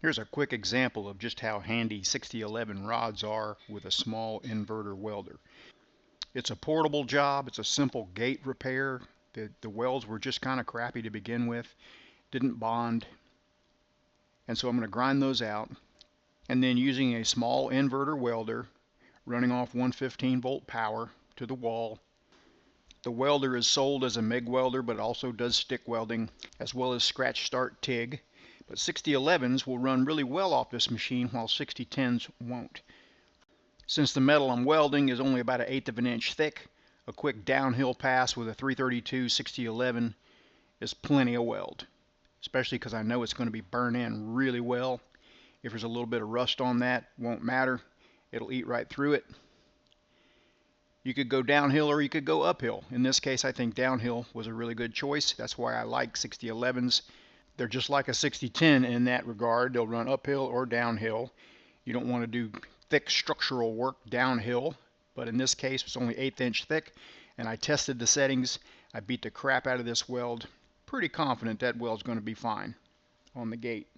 Here's a quick example of just how handy 6011 rods are with a small inverter welder. It's a portable job. It's a simple gate repair. The welds were just kind of crappy to begin with, didn't bond, and so I'm going to grind those out, and then using a small inverter welder running off 115-volt power to the wall. The welder is sold as a MIG welder, but it also does stick welding as well as scratch start TIG. But 6011s will run really well off this machine while 6010s won't. Since the metal I'm welding is only about 1/8 of an inch thick, a quick downhill pass with a 332 6011 is plenty of weld, especially because I know it's going to be burned in really well. If there's a little bit of rust on that, won't matter. It'll eat right through it. You could go downhill or you could go uphill. In this case, I think downhill was a really good choice. That's why I like 6011s. They're just like a 6010 in that regard. They'll run uphill or downhill. You don't want to do thick structural work downhill, but in this case it's only 1/8 inch thick, and I tested the settings. I beat the crap out of this weld. Pretty confident that weld's going to be fine on the gate.